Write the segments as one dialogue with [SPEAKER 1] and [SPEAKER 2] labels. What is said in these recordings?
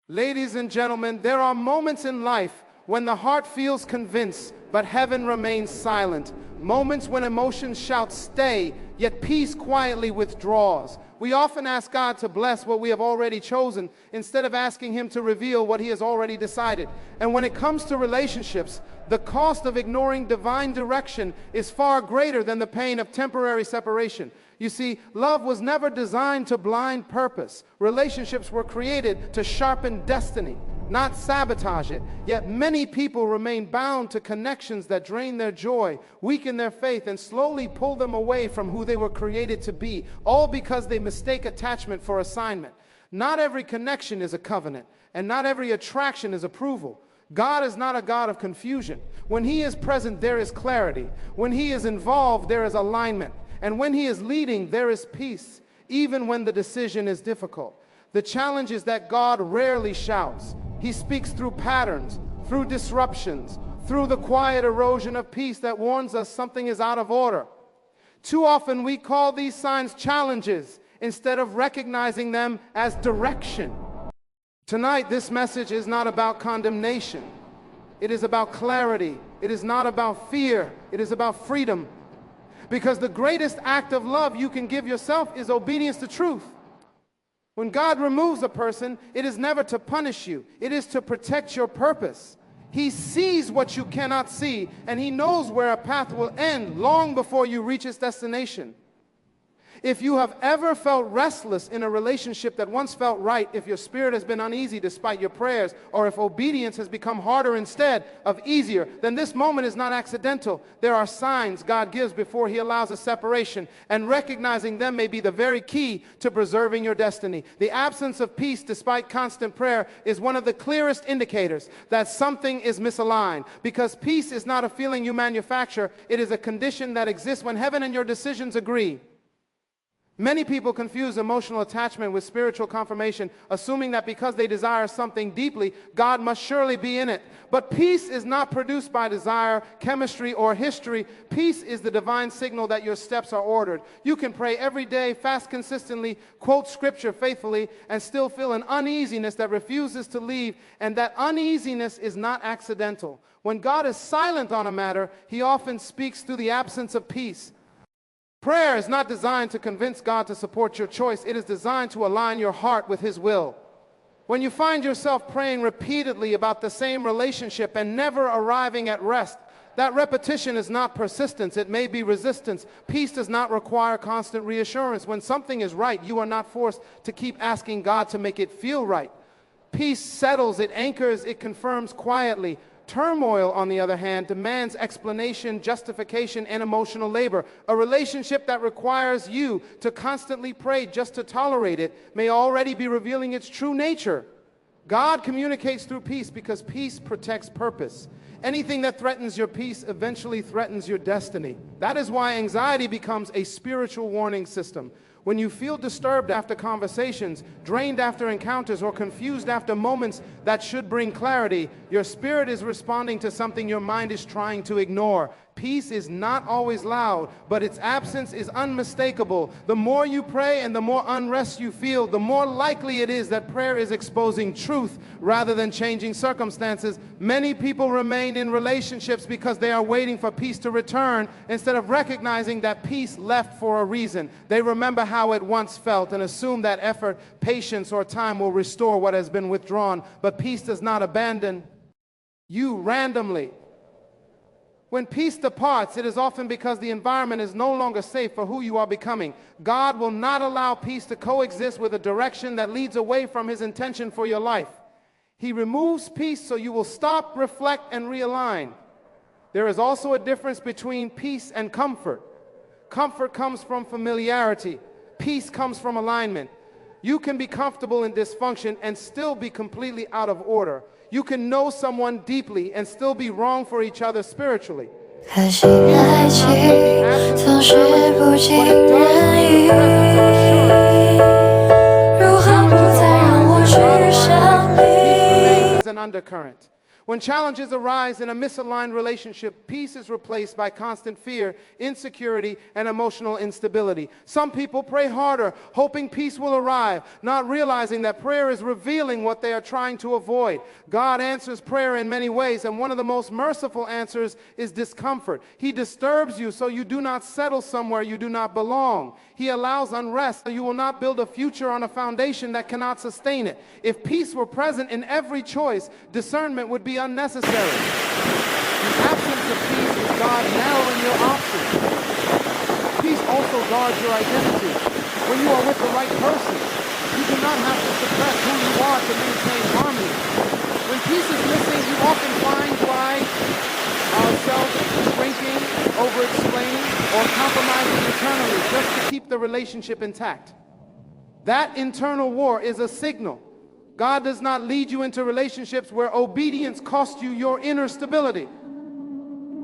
[SPEAKER 1] Ladies and gentlemen, there are moments in life when the heart feels convinced, but heaven remains silent. Moments when emotions shout, "Stay," yet peace quietly withdraws. We often ask God to bless what we have already chosen instead of asking Him to reveal what He has already decided. And when it comes to relationships, the cost of ignoring divine direction is far greater than the pain of temporary separation. You see, love was never designed to blind purpose. Relationships were created to sharpen destiny, not sabotage it. Yet many people remain bound to connections that drain their joy, weaken their faith, and slowly pull them away from who they were created to be, all because they mistake attachment for assignment. Not every connection is a covenant, and not every attraction is approval. God is not a God of confusion. When He is present, there is clarity. When He is involved, there is alignment. And when He is leading, there is peace, even when the decision is difficult. The challenge is that God rarely shouts. He speaks through patterns, through disruptions, through the quiet erosion of peace that warns us something is out of order. Too often we call these signs challenges instead of recognizing them as direction. Tonight, this message is not about condemnation. It is about clarity. It is not about fear. It is about freedom. Because the greatest act of love you can give yourself is obedience to truth. When God removes a person, it is never to punish you. It is to protect your purpose. He sees what you cannot see, and He knows where a path will end long before you reach its destination. If you have ever felt restless in a relationship that once felt right, if your spirit has been uneasy despite your prayers, or if obedience has become harder instead of easier, then this moment is not accidental. There are signs God gives before He allows a separation, and recognizing them may be the very key to preserving your destiny. The absence of peace despite constant prayer is one of the clearest indicators that something is misaligned, because peace is not a feeling you manufacture. It is a condition that exists when heaven and your decisions agree. Many people confuse emotional attachment with spiritual confirmation, assuming that because they desire something deeply, God must surely be in it. But peace is not produced by desire, chemistry, or history. Peace is the divine signal that your steps are ordered. You can pray every day, fast consistently, quote scripture faithfully, and still feel an uneasiness that refuses to leave, and that uneasiness is not accidental. When God is silent on a matter, He often speaks through the absence of peace. Prayer is not designed to convince God to support your choice. It is designed to align your heart with His will. When you find yourself praying repeatedly about the same relationship and never arriving at rest, that repetition is not persistence. It may be resistance. Peace does not require constant reassurance. When something is right, you are not forced to keep asking God to make it feel right. Peace settles, it anchors, it confirms quietly. Turmoil, on the other hand, demands explanation, justification, and emotional labor. A relationship that requires you to constantly pray just to tolerate it may already be revealing its true nature. God communicates through peace because peace protects purpose. Anything that threatens your peace eventually threatens your destiny. That is why anxiety becomes a spiritual warning system. When you feel disturbed after conversations, drained after encounters, or confused after moments that should bring clarity, your spirit is responding to something your mind is trying to ignore. Peace is not always loud, but its absence is unmistakable. The more you pray and the more unrest you feel, the more likely it is that prayer is exposing truth rather than changing circumstances. Many people remain in relationships because they are waiting for peace to return instead of recognizing that peace left for a reason. They remember how it once felt and assume that effort, patience, or time will restore what has been withdrawn. But peace does not abandon you randomly. When peace departs, it is often because the environment is no longer safe for who you are becoming. God will not allow peace to coexist with a direction that leads away from His intention for your life. He removes peace so you will stop, reflect, and realign. There is also a difference between peace and comfort. Comfort comes from familiarity. Peace comes from alignment. You can be comfortable in dysfunction and still be completely out of order. You can know someone deeply and still be wrong for each other spiritually. An undercurrent. When challenges arise in a misaligned relationship, peace is replaced by constant fear, insecurity, and emotional instability. Some people pray harder, hoping peace will arrive, not realizing that prayer is revealing what they are trying to avoid. God answers prayer in many ways, and one of the most merciful answers is discomfort. He disturbs you so you do not settle somewhere you do not belong. He allows unrest so you will not build a future on a foundation that cannot sustain it. If peace were present in every choice, discernment would be unnecessary. The absence of peace is God narrowing your options. Peace also guards your identity. When you are with the right person, you do not have to suppress who you are to maintain harmony. When peace is missing, you often find why ourselves shrinking, over-explaining, or compromising internally just to keep the relationship intact. That internal war is a signal. God does not lead you into relationships where obedience costs you your inner stability.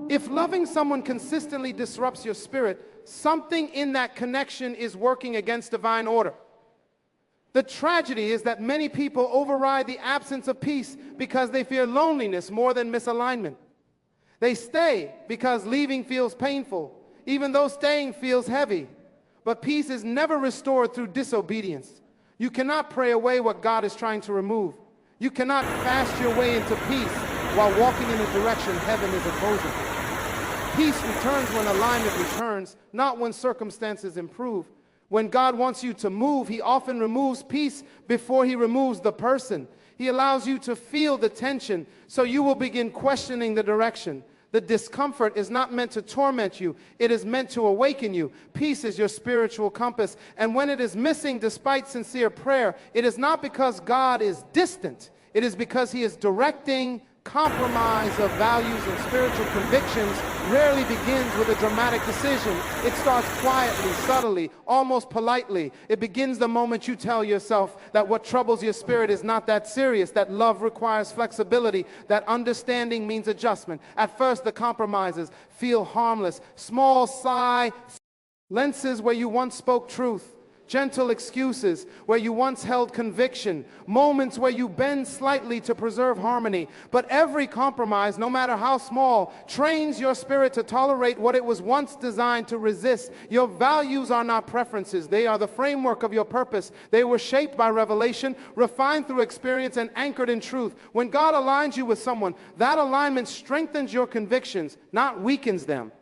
[SPEAKER 1] If loving someone consistently disrupts your spirit, something in that connection is working against divine order. The tragedy is that many people override the absence of peace because they fear loneliness more than misalignment. They stay because leaving feels painful, even though staying feels heavy. But peace is never restored through disobedience. You cannot pray away what God is trying to remove. You cannot fast your way into peace while walking in a direction heaven is opposing. Peace returns when alignment returns, not when circumstances improve. When God wants you to move, He often removes peace before He removes the person. He allows you to feel the tension, so you will begin questioning the direction. The discomfort is not meant to torment you. It is meant to awaken you. Peace is your spiritual compass. And when it is missing despite sincere prayer, it is not because God is distant. It is because He is directing. Compromise of values and spiritual convictions rarely begins with a dramatic decision. It starts quietly, subtly, almost politely. It begins the moment you tell yourself that what troubles your spirit is not that serious, that love requires flexibility, that understanding means adjustment. At first, the compromises feel harmless. Small sigh, lenses where you once spoke truth. Gentle excuses where you once held conviction, moments where you bend slightly to preserve harmony. But every compromise, no matter how small, trains your spirit to tolerate what it was once designed to resist. Your values are not preferences. They are the framework of your purpose. They were shaped by revelation, refined through experience, and anchored in truth. When God aligns you with someone, that alignment strengthens your convictions, not weakens them.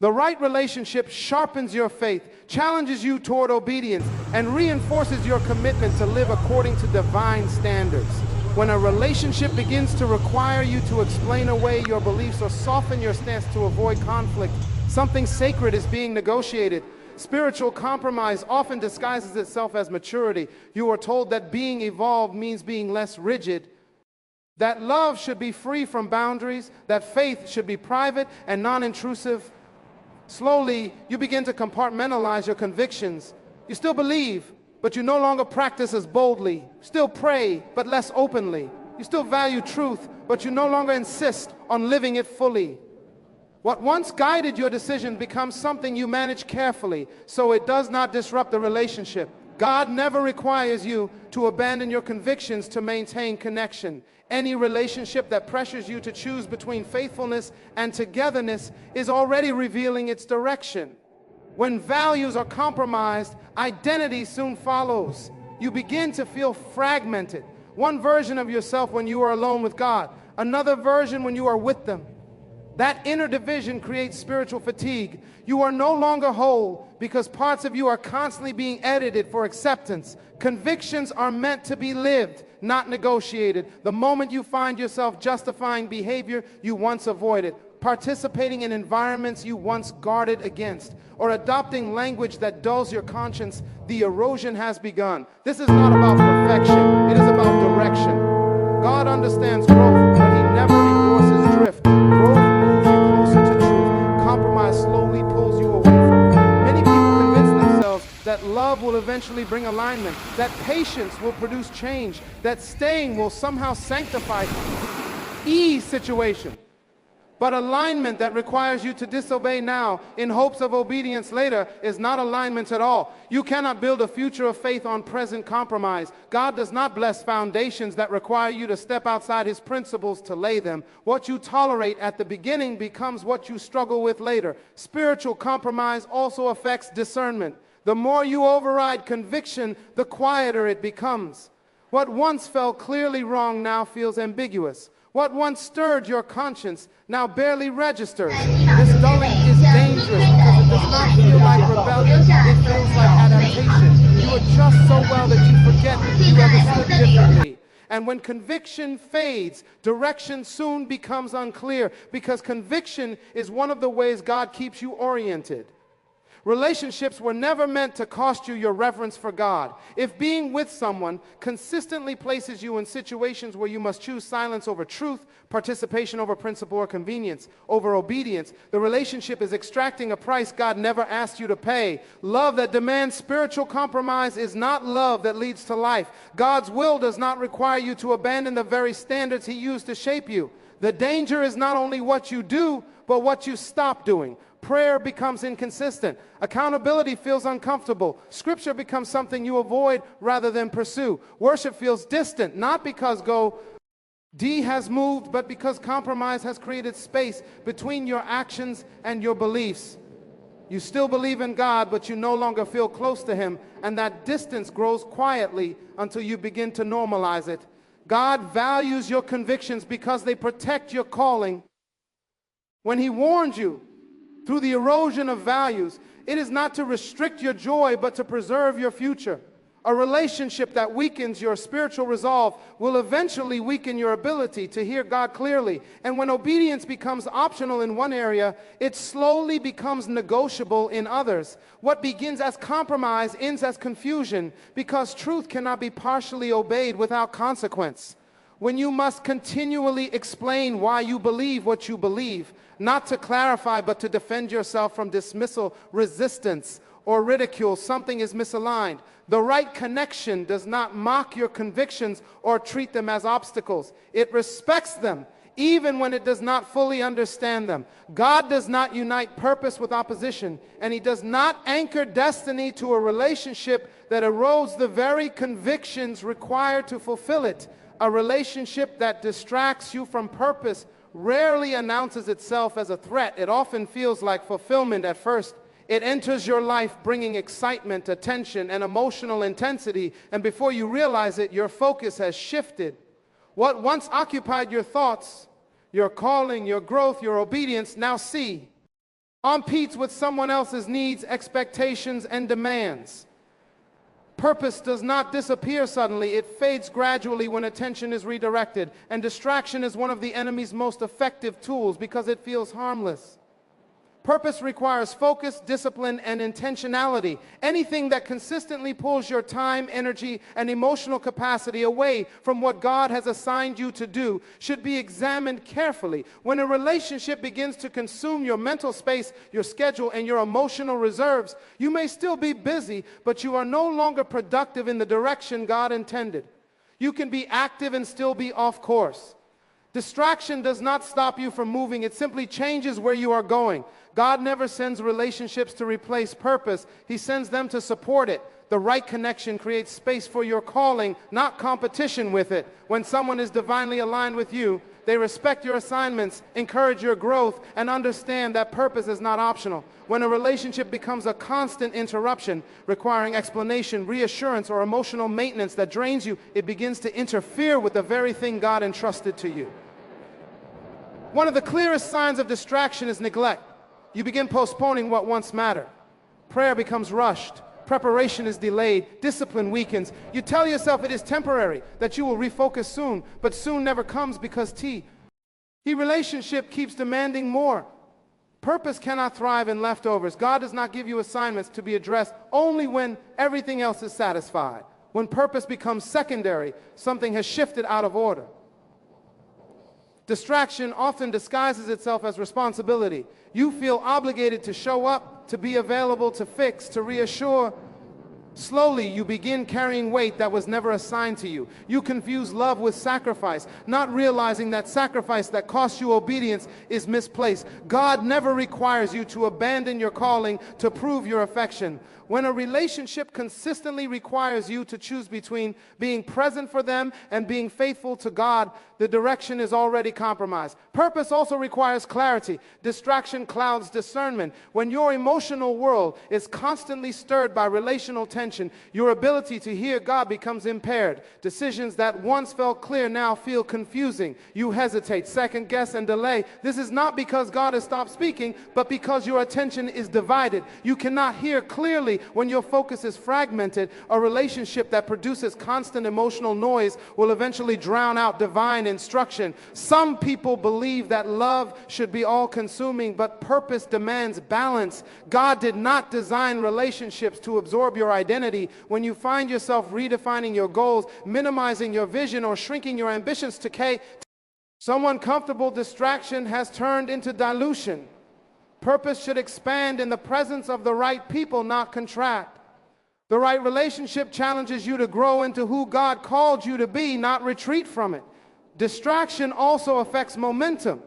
[SPEAKER 1] The right relationship sharpens your faith, challenges you toward obedience, and reinforces your commitment to live according to divine standards. When a relationship begins to require you to explain away your beliefs or soften your stance to avoid conflict, something sacred is being negotiated. Spiritual compromise often disguises itself as maturity. You are told that being evolved means being less rigid, that love should be free from boundaries, that faith should be private and non-intrusive. Slowly, you begin to compartmentalize your convictions. You still believe, but you no longer practice as boldly. Still pray, but less openly. You still value truth, but you no longer insist on living it fully. What once guided your decision becomes something you manage carefully, so it does not disrupt the relationship. God never requires you to abandon your convictions to maintain connection. Any relationship that pressures you to choose between faithfulness and togetherness is already revealing its direction. When values are compromised, identity soon follows. You begin to feel fragmented. One version of yourself when you are alone with God, another version when you are with them. That inner division creates spiritual fatigue. You are no longer whole because parts of you are constantly being edited for acceptance. Convictions are meant to be lived, not negotiated. The moment you find yourself justifying behavior you once avoided, participating in environments you once guarded against, or adopting language that dulls your conscience, the erosion has begun. This is not about perfection, it is about direction. God understands growth, but He never endorses drift. Growth moves you closer to truth. Compromise slowly pulls you away from it. Many people convince themselves that love will eventually bring alignment, that patience will produce change, that staying will somehow sanctify ease situation. But alignment that requires you to disobey now in hopes of obedience later is not alignment at all. You cannot build a future of faith on present compromise. God does not bless foundations that require you to step outside his principles to lay them. What you tolerate at the beginning becomes what you struggle with later. Spiritual compromise also affects discernment. The more you override conviction, the quieter it becomes. What once felt clearly wrong now feels ambiguous. What once stirred your conscience now barely registers. This dulling is dangerous because it does not feel like rebellion, it feels like adaptation. You adjust so well that you forget you ever stood differently. And when conviction fades, direction soon becomes unclear, because conviction is one of the ways God keeps you oriented. Relationships were never meant to cost you your reverence for God. If being with someone consistently places you in situations where you must choose silence over truth, participation over principle, or convenience over obedience, the relationship is extracting a price God never asked you to pay. Love that demands spiritual compromise is not love that leads to life. God's will does not require you to abandon the very standards he used to shape you. The danger is not only what you do, but what you stop doing. Prayer becomes inconsistent. Accountability feels uncomfortable. Scripture becomes something you avoid rather than pursue. Worship feels distant, not because D has moved, but because compromise has created space between your actions and your beliefs. You still believe in God, but you no longer feel close to him, and that distance grows quietly until you begin to normalize it. God values your convictions because they protect your calling. When he warns you through the erosion of values, it is not to restrict your joy, but to preserve your future. A relationship that weakens your spiritual resolve will eventually weaken your ability to hear God clearly. And when obedience becomes optional in one area, it slowly becomes negotiable in others. What begins as compromise ends as confusion, because truth cannot be partially obeyed without consequence. When you must continually explain why you believe what you believe, not to clarify but to defend yourself from dismissal, resistance, or ridicule, something is misaligned. The right connection does not mock your convictions or treat them as obstacles. It respects them, even when it does not fully understand them. God does not unite purpose with opposition, and he does not anchor destiny to a relationship that erodes the very convictions required to fulfill it. A relationship that distracts you from purpose rarely announces itself as a threat. It often feels like fulfillment at first. It enters your life bringing excitement, attention, and emotional intensity, and before you realize it, your focus has shifted. What once occupied your thoughts, your calling, your growth, your obedience, now competes with someone else's needs, expectations, and demands. Purpose does not disappear suddenly. It fades gradually when attention is redirected. And distraction is one of the enemy's most effective tools because it feels harmless. Purpose requires focus, discipline, and intentionality. Anything that consistently pulls your time, energy, and emotional capacity away from what God has assigned you to do should be examined carefully. When a relationship begins to consume your mental space, your schedule, and your emotional reserves, you may still be busy, but you are no longer productive in the direction God intended. You can be active and still be off course. Distraction does not stop you from moving. It simply changes where you are going. God never sends relationships to replace purpose. He sends them to support it. The right connection creates space for your calling, not competition with it. When someone is divinely aligned with you, they respect your assignments, encourage your growth, and understand that purpose is not optional. When a relationship becomes a constant interruption, requiring explanation, reassurance, or emotional maintenance that drains you, it begins to interfere with the very thing God entrusted to you. One of the clearest signs of distraction is neglect. You begin postponing what once mattered. Prayer becomes rushed. Preparation is delayed. Discipline weakens. You tell yourself it is temporary, that you will refocus soon, but soon never comes because relationship keeps demanding more. Purpose cannot thrive in leftovers. God does not give you assignments to be addressed only when everything else is satisfied. When purpose becomes secondary, something has shifted out of order. Distraction often disguises itself as responsibility. You feel obligated to show up, to be available, to fix, to reassure. Slowly, you begin carrying weight that was never assigned to you. You confuse love with sacrifice, not realizing that sacrifice that costs you obedience is misplaced. God never requires you to abandon your calling to prove your affection. When a relationship consistently requires you to choose between being present for them and being faithful to God, the direction is already compromised. Purpose also requires clarity. Distraction clouds discernment. When your emotional world is constantly stirred by relational tension, your ability to hear God becomes impaired. Decisions that once felt clear now feel confusing. You hesitate, second guess, and delay. This is not because God has stopped speaking, but because your attention is divided. You cannot hear clearly when your focus is fragmented. A relationship that produces constant emotional noise will eventually drown out divine instruction. Some people believe that love should be all-consuming, but purpose demands balance. God did not design relationships to absorb your identity. When you find yourself redefining your goals, minimizing your vision, or shrinking your ambitions to some uncomfortable distraction has turned into dilution. Purpose should expand in the presence of the right people, not contract. The right relationship challenges you to grow into who God called you to be, not retreat from it. Distraction also affects momentum.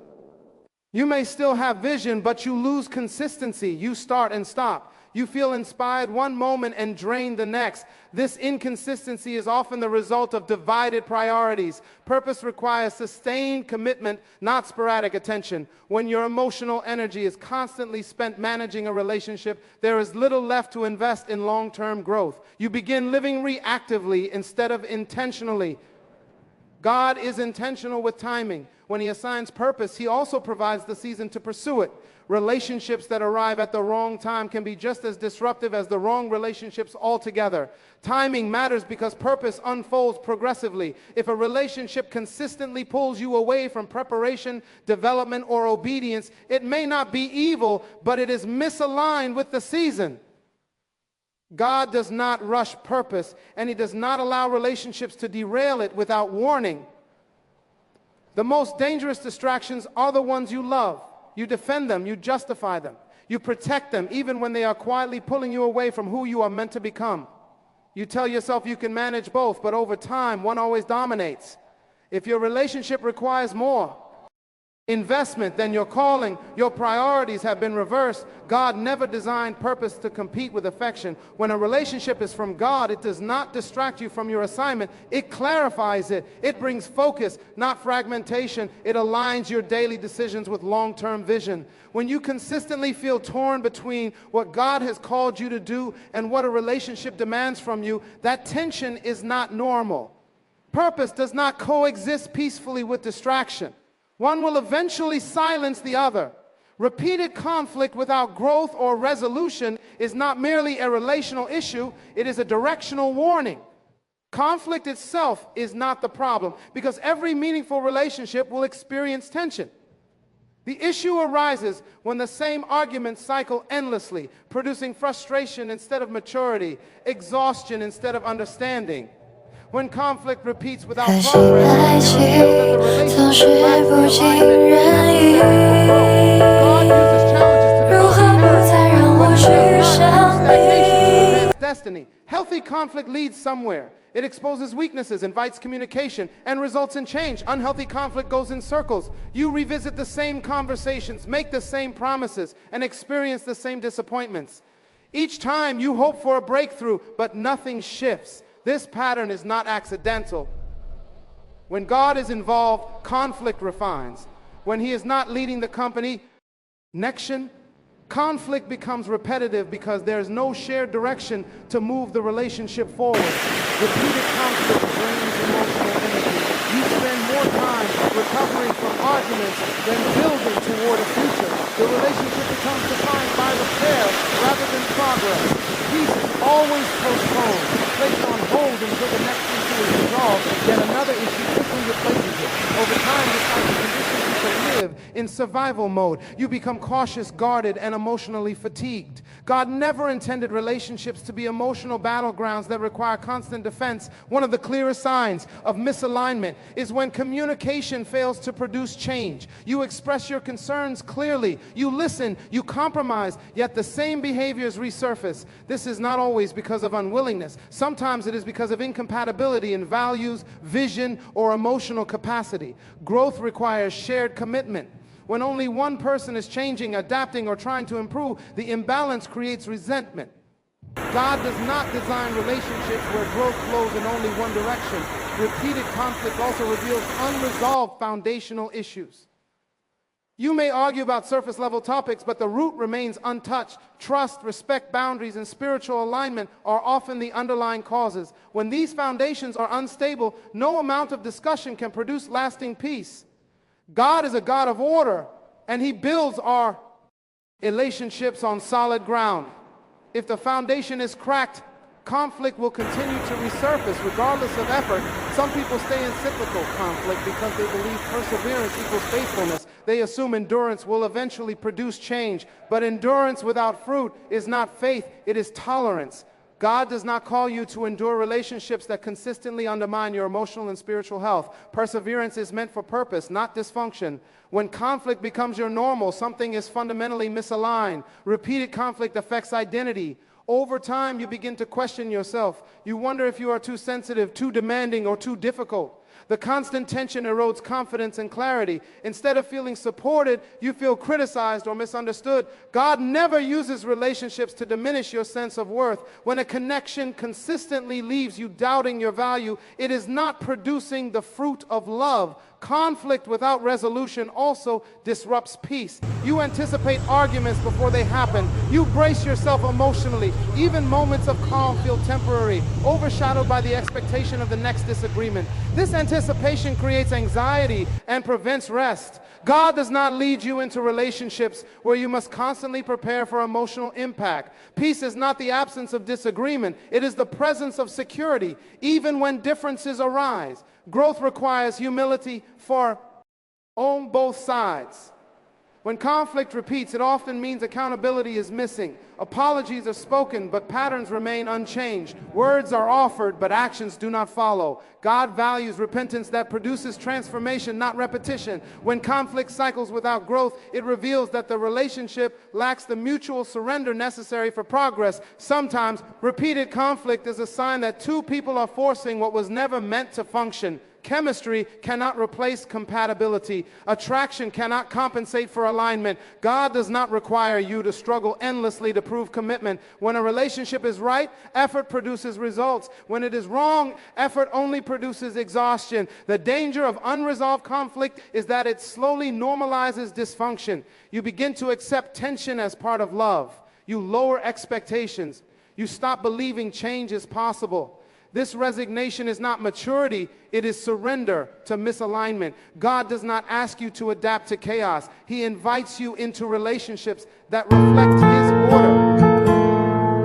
[SPEAKER 1] You may still have vision, but you lose consistency. You start and stop. You feel inspired one moment and drained the next. This inconsistency is often the result of divided priorities. Purpose requires sustained commitment, not sporadic attention. When your emotional energy is constantly spent managing a relationship, there is little left to invest in long-term growth. You begin living reactively instead of intentionally. God is intentional with timing. When He assigns purpose, He also provides the season to pursue it. Relationships that arrive at the wrong time can be just as disruptive as the wrong relationships altogether. Timing matters because purpose unfolds progressively. If a relationship consistently pulls you away from preparation, development, or obedience, it may not be evil, but it is misaligned with the season. God does not rush purpose, and He does not allow relationships to derail it without warning. The most dangerous distractions are the ones you love. You defend them, you justify them, you protect them even when they are quietly pulling you away from who you are meant to become. You tell yourself you can manage both, but over time, one always dominates. If your relationship requires more investment than your calling, your priorities have been reversed. God never designed purpose to compete with affection. When a relationship is from God, it does not distract you from your assignment. It clarifies it. It brings focus, not fragmentation. It aligns your daily decisions with long-term vision. When you consistently feel torn between what God has called you to do and what a relationship demands from you, that tension is not normal. Purpose does not coexist peacefully with distraction. One will eventually silence the other. Repeated conflict without growth or resolution is not merely a relational issue, it is a directional warning. Conflict itself is not the problem, because every meaningful relationship will experience tension. The issue arises when the same arguments cycle endlessly, producing frustration instead of maturity, exhaustion instead of understanding. When conflict repeats without progress, it reveals that the relationship lacks the alignment necessary for growth. God uses challenges to develop character, but He does not use stagnation to advance destiny. Healthy conflict leads somewhere. It exposes weaknesses, invites communication, and results in change. Unhealthy conflict goes in circles. You revisit the same conversations, make the same promises, and experience the same disappointments. Each time you hope for a breakthrough, but nothing shifts. This pattern is not accidental. When God is involved, conflict refines. When He is not leading the company, connection, conflict becomes repetitive because there is no shared direction to move the relationship forward. Repeated conflict drains emotional energy. You spend more time recovering from arguments than building toward a future. The relationship becomes defined by repair rather than progress. Peace is always postponed, placed on hold until the next issue is resolved, yet another issue quickly replaces it. Over time, this type of conditions you can live live in survival mode. You become cautious, guarded, and emotionally fatigued. God never intended relationships to be emotional battlegrounds that require constant defense. One of the clearest signs of misalignment is when communication fails to produce change. You express your concerns clearly, you listen, you compromise, yet the same behaviors resurface. This is not always because of unwillingness. Sometimes it is because of incompatibility in values, vision, or emotional capacity. Growth requires shared commitment. When only one person is changing, adapting, or trying to improve, the imbalance creates resentment. God does not design relationships where growth flows in only one direction. Repeated conflict also reveals unresolved foundational issues. You may argue about surface level topics, but the root remains untouched. Trust, respect, boundaries, and spiritual alignment are often the underlying causes. When these foundations are unstable, no amount of discussion can produce lasting peace. God is a God of order, and He builds our relationships on solid ground. If the foundation is cracked, conflict will continue to resurface regardless of effort. Some people stay in cyclical conflict because they believe perseverance equals faithfulness. They assume endurance will eventually produce change. But endurance without fruit is not faith, it is tolerance. God does not call you to endure relationships that consistently undermine your emotional and spiritual health. Perseverance is meant for purpose, not dysfunction. When conflict becomes your normal, something is fundamentally misaligned. Repeated conflict affects identity. Over time, you begin to question yourself. You wonder if you are too sensitive, too demanding, or too difficult. The constant tension erodes confidence and clarity. Instead of feeling supported, you feel criticized or misunderstood. God never uses relationships to diminish your sense of worth. When a connection consistently leaves you doubting your value, it is not producing the fruit of love. Conflict without resolution also disrupts peace. You anticipate arguments before they happen. You brace yourself emotionally. Even moments of calm feel temporary, overshadowed by the expectation of the next disagreement. This anticipation creates anxiety and prevents rest. God does not lead you into relationships where you must constantly prepare for emotional impact. Peace is not the absence of disagreement. It is the presence of security, even when differences arise. Growth requires humility on both sides. When conflict repeats, it often means accountability is missing. Apologies are spoken, but patterns remain unchanged. Words are offered, but actions do not follow. God values repentance that produces transformation, not repetition. When conflict cycles without growth, it reveals that the relationship lacks the mutual surrender necessary for progress. Sometimes, repeated conflict is a sign that two people are forcing what was never meant to function. Chemistry cannot replace compatibility. Attraction cannot compensate for alignment. God does not require you to struggle endlessly to prove commitment. When a relationship is right, effort produces results. When it is wrong, effort only produces exhaustion. The danger of unresolved conflict is that it slowly normalizes dysfunction. You begin to accept tension as part of love. You lower expectations. You stop believing change is possible. This resignation is not maturity, it is surrender to misalignment. God does not ask you to adapt to chaos. He invites you into relationships that reflect His order.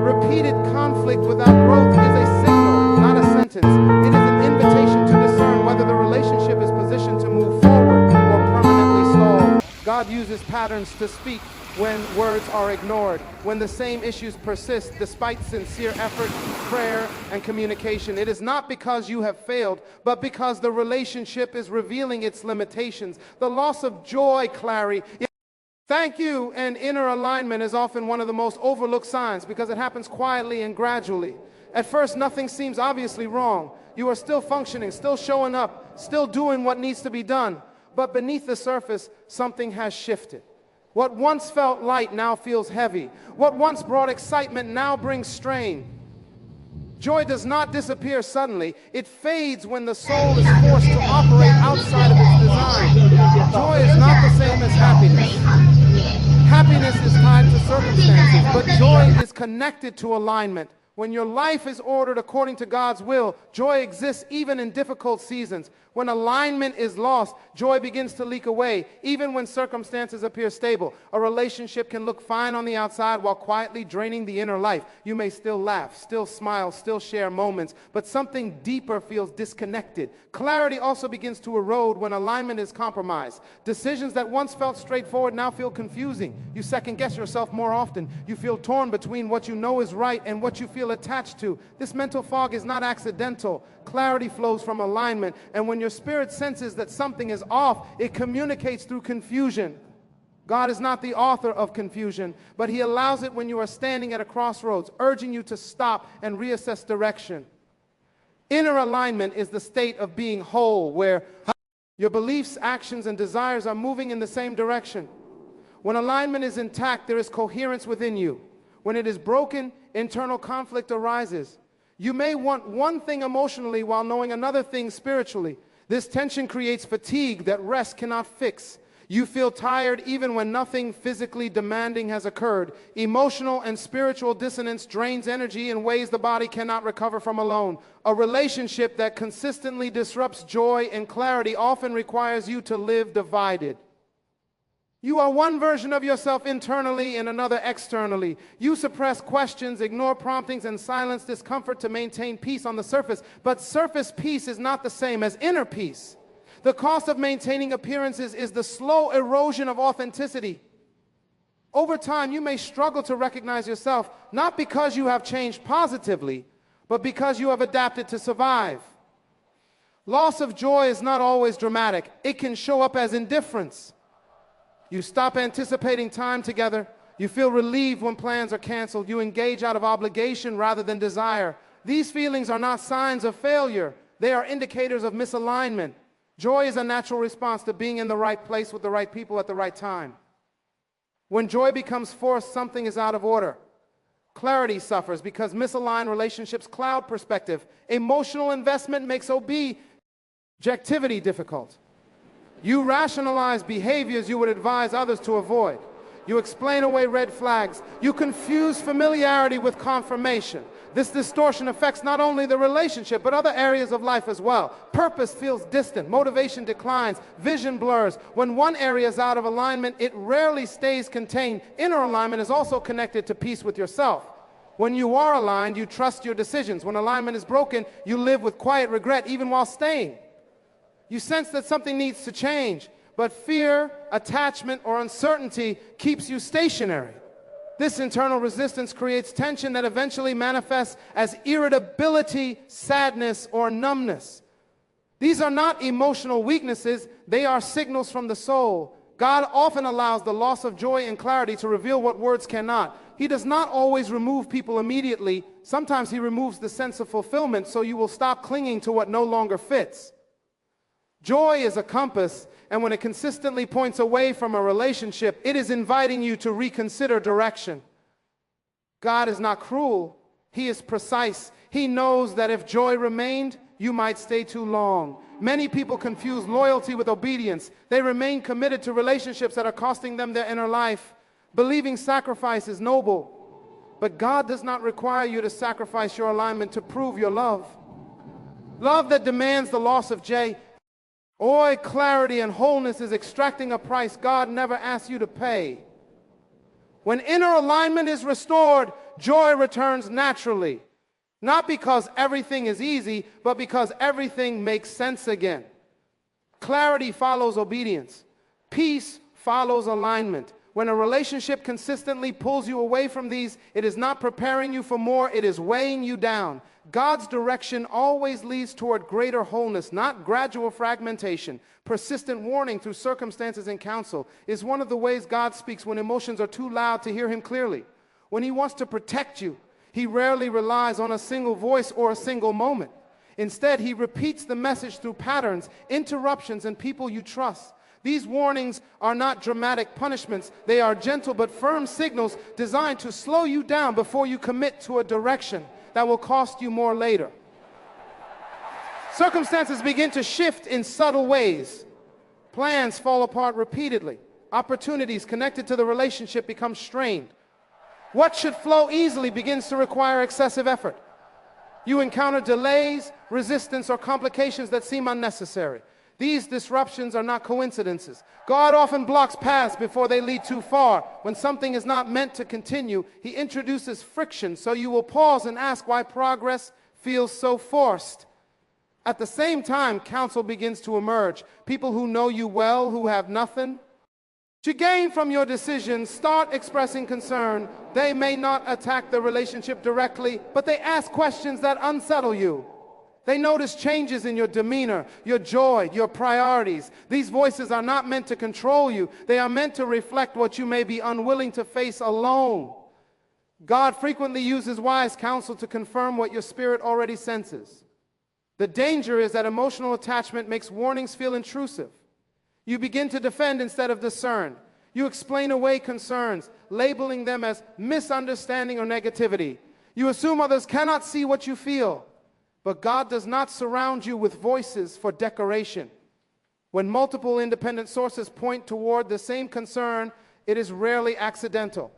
[SPEAKER 1] Repeated conflict without growth is a signal, not a sentence. It is an invitation to discern whether the relationship is positioned to move forward or permanently stalled. God uses patterns to speak when words are ignored, when the same issues persist despite sincere effort, prayer, and communication. It is not because you have failed, but because the relationship is revealing its limitations. The loss of joy, clarity, thank you, and inner alignment is often one of the most overlooked signs because it happens quietly and gradually. At first, nothing seems obviously wrong. You are still functioning, still showing up, still doing what needs to be done. But beneath the surface, something has shifted. What once felt light now feels heavy. What once brought excitement now brings strain. Joy does not disappear suddenly. It fades when the soul is forced to operate outside of its design. Joy is not the same as happiness. Happiness is tied to circumstances, but joy is connected to alignment. When your life is ordered according to God's will, joy exists even in difficult seasons. When alignment is lost, joy begins to leak away, even when circumstances appear stable. A relationship can look fine on the outside while quietly draining the inner life. You may still laugh, still smile, still share moments, but something deeper feels disconnected. Clarity also begins to erode when alignment is compromised. Decisions that once felt straightforward now feel confusing. You second-guess yourself more often. You feel torn between what you know is right and what you feel attached to. This mental fog is not accidental. Clarity flows from alignment, and when your spirit senses that something is off, it communicates through confusion. God is not the author of confusion, but He allows it when you are standing at a crossroads, urging you to stop and reassess direction. Inner alignment is the state of being whole, where your beliefs, actions, and desires are moving in the same direction. When alignment is intact, there is coherence within you. When it is broken, internal conflict arises. You may want one thing emotionally while knowing another thing spiritually. This tension creates fatigue that rest cannot fix. You feel tired even when nothing physically demanding has occurred. Emotional and spiritual dissonance drains energy in ways the body cannot recover from alone. A relationship that consistently disrupts joy and clarity often requires you to live divided. You are one version of yourself internally and another externally. You suppress questions, ignore promptings, and silence discomfort to maintain peace on the surface. But surface peace is not the same as inner peace. The cost of maintaining appearances is the slow erosion of authenticity. Over time, you may struggle to recognize yourself, not because you have changed positively, but because you have adapted to survive. Loss of joy is not always dramatic. It can show up as indifference. You stop anticipating time together. You feel relieved when plans are canceled. You engage out of obligation rather than desire. These feelings are not signs of failure. They are indicators of misalignment. Joy is a natural response to being in the right place with the right people at the right time. When joy becomes forced, something is out of order. Clarity suffers because misaligned relationships cloud perspective. Emotional investment makes objectivity difficult. You rationalize behaviors you would advise others to avoid. You explain away red flags. You confuse familiarity with confirmation. This distortion affects not only the relationship, but other areas of life as well. Purpose feels distant. Motivation declines. Vision blurs. When one area is out of alignment, it rarely stays contained. Inner alignment is also connected to peace with yourself. When you are aligned, you trust your decisions. When alignment is broken, you live with quiet regret even while staying. You sense that something needs to change, but fear, attachment, or uncertainty keeps you stationary. This internal resistance creates tension that eventually manifests as irritability, sadness, or numbness. These are not emotional weaknesses, they are signals from the soul. God often allows the loss of joy and clarity to reveal what words cannot. He does not always remove people immediately. Sometimes He removes the sense of fulfillment so you will stop clinging to what no longer fits. Joy is a compass, and when it consistently points away from a relationship, it is inviting you to reconsider direction. God is not cruel. He is precise. He knows that if joy remained, you might stay too long. Many people confuse loyalty with obedience. They remain committed to relationships that are costing them their inner life. Believing sacrifice is noble, but God does not require you to sacrifice your alignment to prove your love. Love that demands the loss of joy, clarity, and wholeness is extracting a price God never asked you to pay. When inner alignment is restored, joy returns naturally. Not because everything is easy, but because everything makes sense again. Clarity follows obedience. Peace follows alignment. When a relationship consistently pulls you away from these, it is not preparing you for more, it is weighing you down. God's direction always leads toward greater wholeness, not gradual fragmentation. Persistent warning through circumstances and counsel is one of the ways God speaks when emotions are too loud to hear Him clearly. When He wants to protect you, He rarely relies on a single voice or a single moment. Instead, He repeats the message through patterns, interruptions, and people you trust. These warnings are not dramatic punishments. They are gentle but firm signals designed to slow you down before you commit to a direction that will cost you more later. Circumstances begin to shift in subtle ways. Plans fall apart repeatedly. Opportunities connected to the relationship become strained. What should flow easily begins to require excessive effort. You encounter delays, resistance, or complications that seem unnecessary. These disruptions are not coincidences. God often blocks paths before they lead too far. When something is not meant to continue, He introduces friction so you will pause and ask why progress feels so forced. At the same time, counsel begins to emerge. People who know you well, who have nothing to gain from your decisions, start expressing concern. They may not attack the relationship directly, but they ask questions that unsettle you. They notice changes in your demeanor, your joy, your priorities. These voices are not meant to control you. They are meant to reflect what you may be unwilling to face alone. God frequently uses wise counsel to confirm what your spirit already senses. The danger is that emotional attachment makes warnings feel intrusive. You begin to defend instead of discern. You explain away concerns, labeling them as misunderstanding or negativity. You assume others cannot see what you feel. But God does not surround you with voices for decoration. When multiple independent sources point toward the same concern, it is rarely accidental.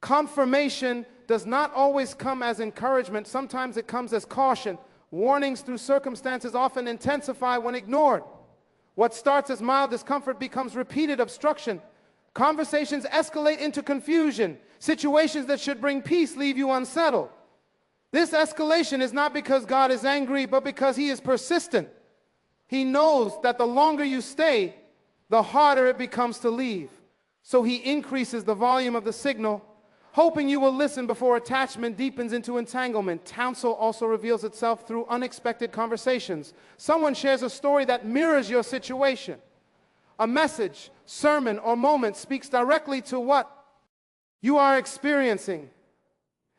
[SPEAKER 1] Confirmation does not always come as encouragement. Sometimes it comes as caution. Warnings through circumstances often intensify when ignored. What starts as mild discomfort becomes repeated obstruction. Conversations escalate into confusion. Situations that should bring peace leave you unsettled. This escalation is not because God is angry, but because He is persistent. He knows that the longer you stay, the harder it becomes to leave. So He increases the volume of the signal, hoping you will listen before attachment deepens into entanglement. Counsel also reveals itself through unexpected conversations. Someone shares a story that mirrors your situation. A message, sermon, or moment speaks directly to what you are experiencing.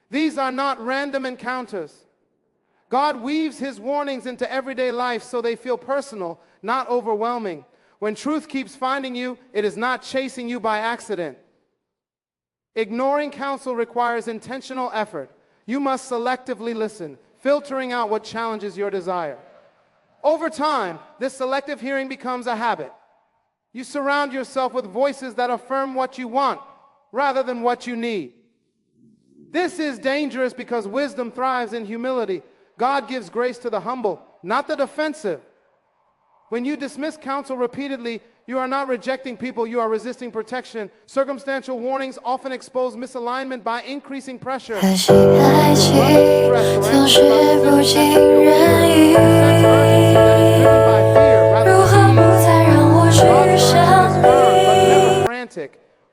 [SPEAKER 1] These are not random encounters. God weaves His warnings into everyday life so they feel personal, not overwhelming. When truth keeps finding you, it is not chasing you by accident. Ignoring counsel requires intentional effort. You must selectively listen, filtering out what challenges your desire. Over time, this selective hearing becomes a habit. You surround yourself with voices that affirm what you want rather than what you need. This is dangerous because wisdom thrives in humility. God gives grace to the humble, not the defensive. When you dismiss counsel repeatedly, you are not rejecting people, you are resisting protection. Circumstantial warnings often expose misalignment by increasing pressure.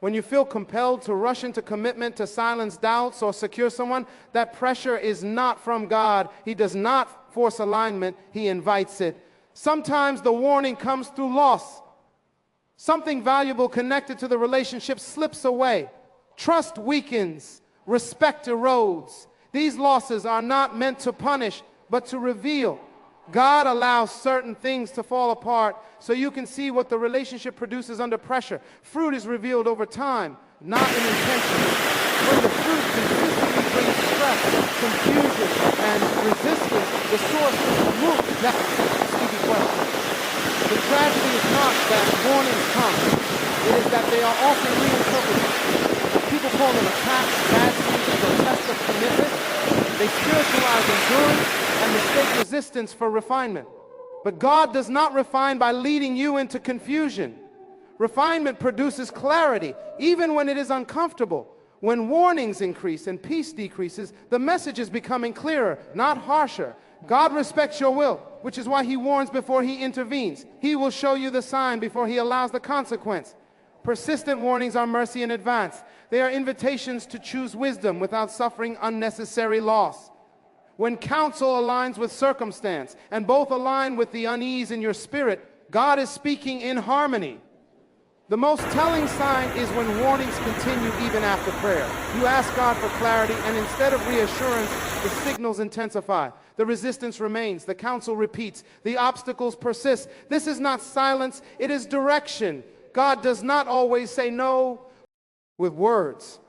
[SPEAKER 1] When you feel compelled to rush into commitment to silence doubts or secure someone, that pressure is not from God. He does not force alignment, He invites it. Sometimes the warning comes through loss. Something valuable connected to the relationship slips away. Trust weakens. Respect erodes. These losses are not meant to punish, but to reveal. God allows certain things to fall apart so you can see what the relationship produces under pressure. Fruit is revealed over time, not in intention. When the fruit consistently brings stress, confusion, and resistance, the source is removed. That's a stupid question. The tragedy is not that warnings come. It is that they are often reinterpreted. People call them attacks, bad seasons, or tests of commitment. They spiritualize endurance and mistake resistance for refinement. But God does not refine by leading you into confusion. Refinement produces clarity, even when it is uncomfortable. When warnings increase and peace decreases, the message is becoming clearer, not harsher. God respects your will, which is why He warns before He intervenes. He will show you the sign before He allows the consequence. Persistent warnings are mercy in advance. They are invitations to choose wisdom without suffering unnecessary loss. When counsel aligns with circumstance and both align with the unease in your spirit, God is speaking in harmony. The most telling sign is when warnings continue even after prayer. You ask God for clarity, and instead of reassurance, the signals intensify. The resistance remains. The counsel repeats. The obstacles persist. This is not silence. It is direction. God does not always say no with words.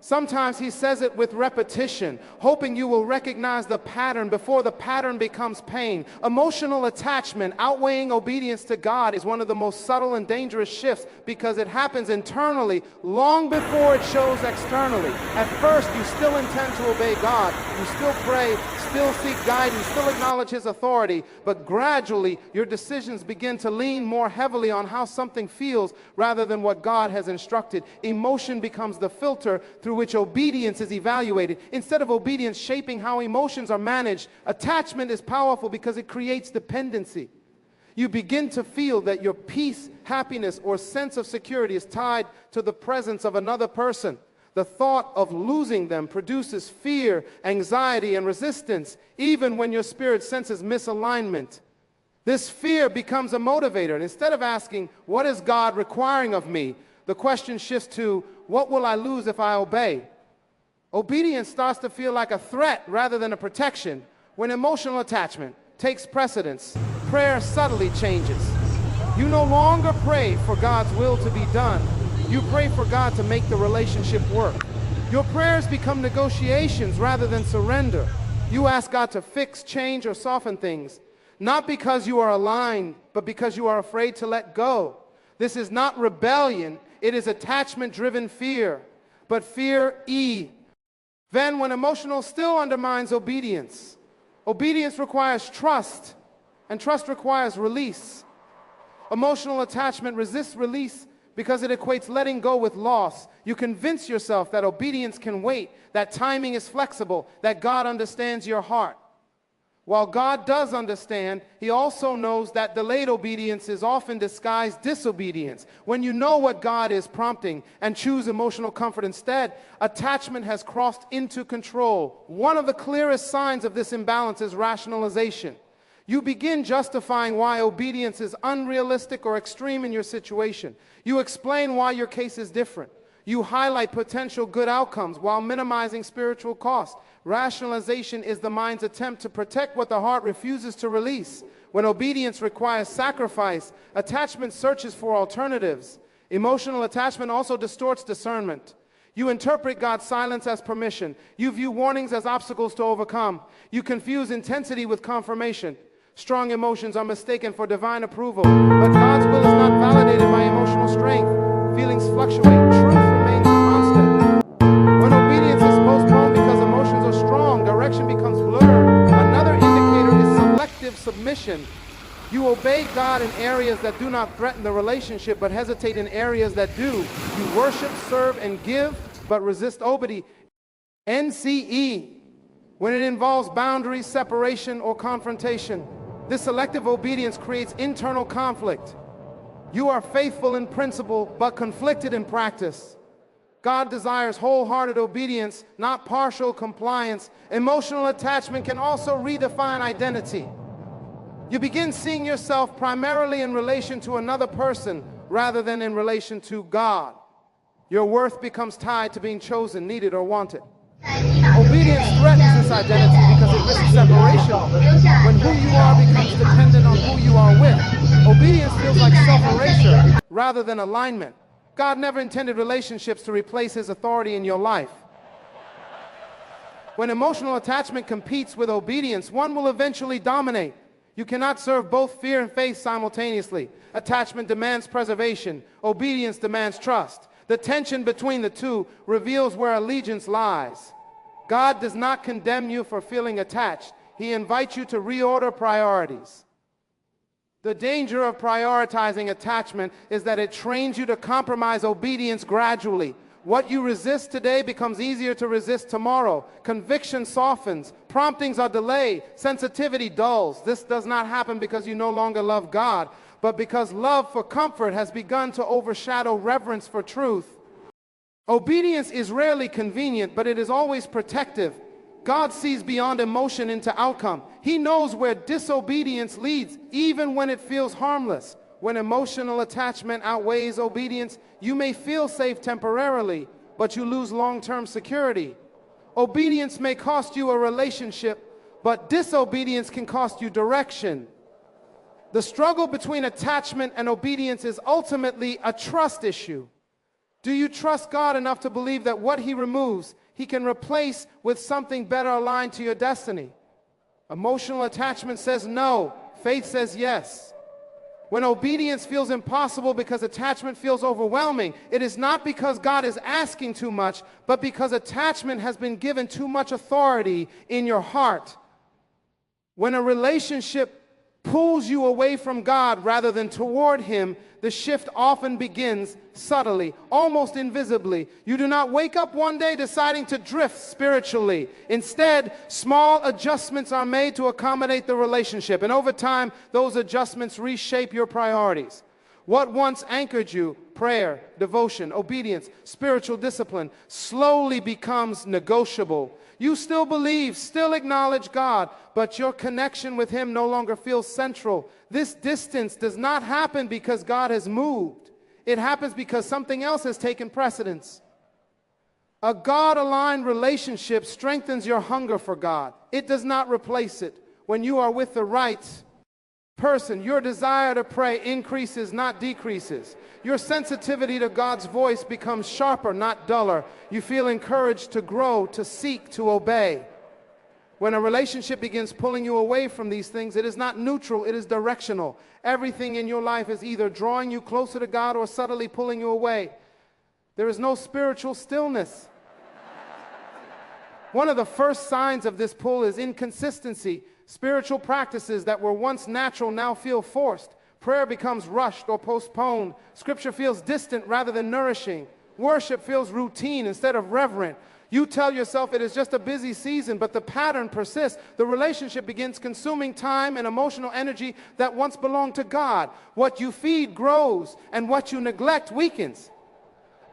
[SPEAKER 1] Sometimes he says it with repetition, hoping you will recognize the pattern before the pattern becomes pain. Emotional attachment, outweighing obedience to God, is one of the most subtle and dangerous shifts because it happens internally long before it shows externally. At first, you still intend to obey God. You still pray, still seek guidance, still acknowledge His authority, but gradually your decisions begin to lean more heavily on how something feels rather than what God has instructed. Emotion becomes the filter through which obedience is evaluated. Instead of obedience shaping how emotions are managed, attachment is powerful because it creates dependency. You begin to feel that your peace, happiness, or sense of security is tied to the presence of another person. The thought of losing them produces fear, anxiety, and resistance, even when your spirit senses misalignment. This fear becomes a motivator. And instead of asking, "What is God requiring of me?" the question shifts to, "What will I lose if I obey?" Obedience starts to feel like a threat rather than a protection. When emotional attachment takes precedence, prayer subtly changes. You no longer pray for God's will to be done. You pray for God to make the relationship work. Your prayers become negotiations rather than surrender. You ask God to fix, change, or soften things, not because you are aligned, but because you are afraid to let go. This is not rebellion. It is attachment-driven fear, but fear E. Then when emotional still undermines obedience, obedience requires trust, and trust requires release. Emotional attachment resists release because it equates letting go with loss. You convince yourself that obedience can wait, that timing is flexible, that God understands your heart. While God does understand, He also knows that delayed obedience is often disguised disobedience. When you know what God is prompting and choose emotional comfort instead, attachment has crossed into control. One of the clearest signs of this imbalance is rationalization. You begin justifying why obedience is unrealistic or extreme in your situation. You explain why your case is different. You highlight potential good outcomes while minimizing spiritual cost. Rationalization is the mind's attempt to protect what the heart refuses to release. When obedience requires sacrifice, attachment searches for alternatives. Emotional attachment also distorts discernment. You interpret God's silence as permission. You view warnings as obstacles to overcome. You confuse intensity with confirmation. Strong emotions are mistaken for divine approval, but God's will is not validated by emotional strength. Feelings fluctuate. Truth remains constant. When obedience is postponed because emotions are strong, direction becomes blurred. Another indicator is selective submission. You obey God in areas that do not threaten the relationship, but hesitate in areas that do. You worship, serve, and give, but resist obedience. NCE, when it involves boundaries, separation, or confrontation. This selective obedience creates internal conflict. You are faithful in principle, but conflicted in practice. God desires wholehearted obedience, not partial compliance. Emotional attachment can also redefine identity. You begin seeing yourself primarily in relation to another person rather than in relation to God. Your worth becomes tied to being chosen, needed, or wanted. Obedience threatens this identity because it risks separation. When who you are becomes dependent on who you are with, obedience feels like self-erasure rather than alignment. God never intended relationships to replace His authority in your life. When emotional attachment competes with obedience, one will eventually dominate. You cannot serve both fear and faith simultaneously. Attachment demands preservation. Obedience demands trust. The tension between the two reveals where allegiance lies. God does not condemn you for feeling attached. He invites you to reorder priorities. The danger of prioritizing attachment is that it trains you to compromise obedience gradually. What you resist today becomes easier to resist tomorrow. Conviction softens. Promptings are delayed. Sensitivity dulls. This does not happen because you no longer love God, but because love for comfort has begun to overshadow reverence for truth. Obedience is rarely convenient, but it is always protective. God sees beyond emotion into outcome. He knows where disobedience leads, even when it feels harmless. When emotional attachment outweighs obedience, you may feel safe temporarily, but you lose long-term security. Obedience may cost you a relationship, but disobedience can cost you direction. The struggle between attachment and obedience is ultimately a trust issue. Do you trust God enough to believe that what He removes, He can replace with something better aligned to your destiny? Emotional attachment says no. Faith says yes. When obedience feels impossible because attachment feels overwhelming, it is not because God is asking too much, but because attachment has been given too much authority in your heart. When a relationship pulls you away from God rather than toward Him, the shift often begins subtly, almost invisibly. You do not wake up one day deciding to drift spiritually. Instead, small adjustments are made to accommodate the relationship, and over time, those adjustments reshape your priorities. What once anchored you, prayer, devotion, obedience, spiritual discipline, slowly becomes negotiable. You still believe, still acknowledge God, but your connection with Him no longer feels central. This distance does not happen because God has moved. It happens because something else has taken precedence. A God-aligned relationship strengthens your hunger for God. It does not replace it. When you are with the right person, your desire to pray increases, not decreases. Your sensitivity to God's voice becomes sharper, not duller. You feel encouraged to grow, to seek, to obey. When a relationship begins pulling you away from these things, it is not neutral, it is directional. Everything in your life is either drawing you closer to God or subtly pulling you away. There is no spiritual stillness. One of the first signs of this pull is inconsistency. Spiritual practices that were once natural now feel forced. Prayer becomes rushed or postponed. Scripture feels distant rather than nourishing. Worship feels routine instead of reverent. You tell yourself it is just a busy season, but the pattern persists. The relationship begins consuming time and emotional energy that once belonged to God. What you feed grows, and what you neglect weakens.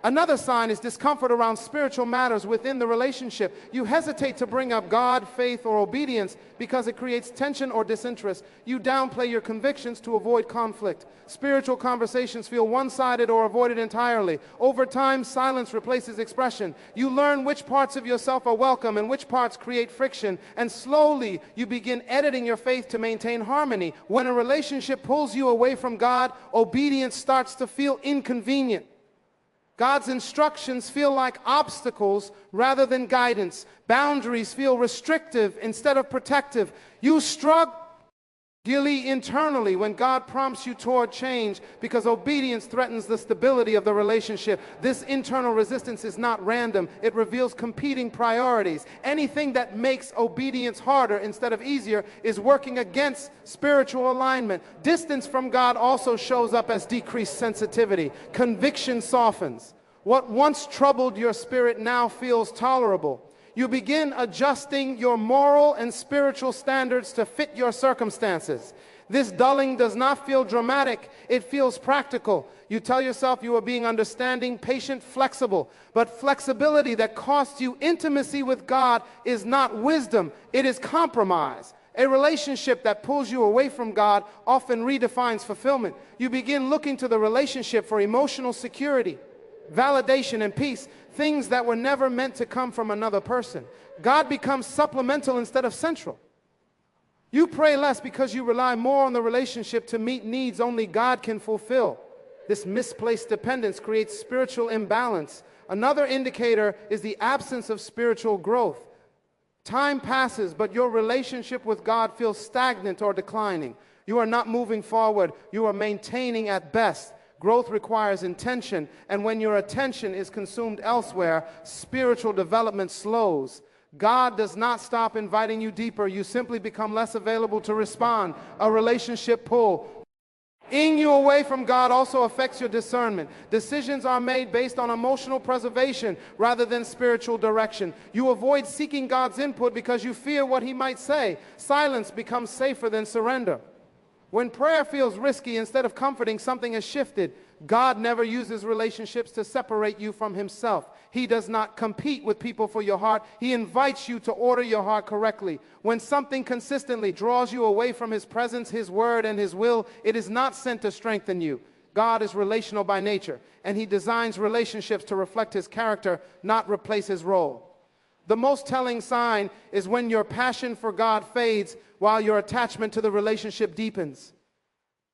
[SPEAKER 1] Another sign is discomfort around spiritual matters within the relationship. You hesitate to bring up God, faith, or obedience because it creates tension or disinterest. You downplay your convictions to avoid conflict. Spiritual conversations feel one-sided or avoided entirely. Over time, silence replaces expression. You learn which parts of yourself are welcome and which parts create friction, and slowly you begin editing your faith to maintain harmony. When a relationship pulls you away from God, obedience starts to feel inconvenient. God's instructions feel like obstacles rather than guidance. Boundaries feel restrictive instead of protective. You struggle internally when God prompts you toward change because obedience threatens the stability of the relationship. This internal resistance is not random. It reveals competing priorities. Anything that makes obedience harder instead of easier is working against spiritual alignment. Distance from God also shows up as decreased sensitivity. Conviction softens. What once troubled your spirit now feels tolerable. You begin adjusting your moral and spiritual standards to fit your circumstances. This dulling does not feel dramatic, it feels practical. You tell yourself you are being understanding, patient, flexible. But flexibility that costs you intimacy with God is not wisdom, it is compromise. A relationship that pulls you away from God often redefines fulfillment. You begin looking to the relationship for emotional security, validation, and peace, things that were never meant to come from another person. God becomes supplemental instead of central. You pray less because you rely more on the relationship to meet needs only God can fulfill. This misplaced dependence creates spiritual imbalance. Another indicator is the absence of spiritual growth. Time passes, but your relationship with God feels stagnant or declining. You are not moving forward. You are maintaining at best. Growth requires intention, and when your attention is consumed elsewhere, spiritual development slows. God does not stop inviting you deeper. You simply become less available to respond. A relationship pull. Pulling you away from God also affects your discernment. Decisions are made based on emotional preservation rather than spiritual direction. You avoid seeking God's input because you fear what He might say. Silence becomes safer than surrender. When prayer feels risky instead of comforting, something has shifted. God never uses relationships to separate you from Himself. He does not compete with people for your heart. He invites you to order your heart correctly. When something consistently draws you away from His presence, His word, and His will, it is not sent to strengthen you. God is relational by nature, and He designs relationships to reflect His character, not replace His role. The most telling sign is when your passion for God fades while your attachment to the relationship deepens.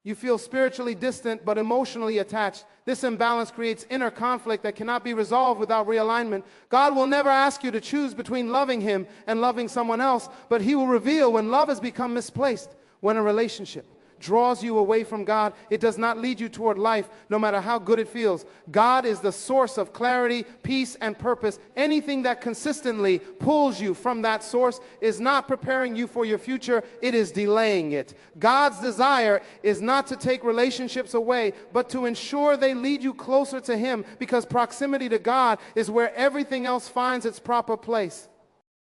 [SPEAKER 1] You feel spiritually distant but emotionally attached. This imbalance creates inner conflict that cannot be resolved without realignment. God will never ask you to choose between loving Him and loving someone else, but He will reveal when love has become misplaced, when a relationship draws you away from God. It does not lead you toward life, no matter how good it feels. God is the source of clarity, peace, and purpose. Anything that consistently pulls you from that source is not preparing you for your future, it is delaying it. God's desire is not to take relationships away, but to ensure they lead you closer to Him, because proximity to God is where everything else finds its proper place.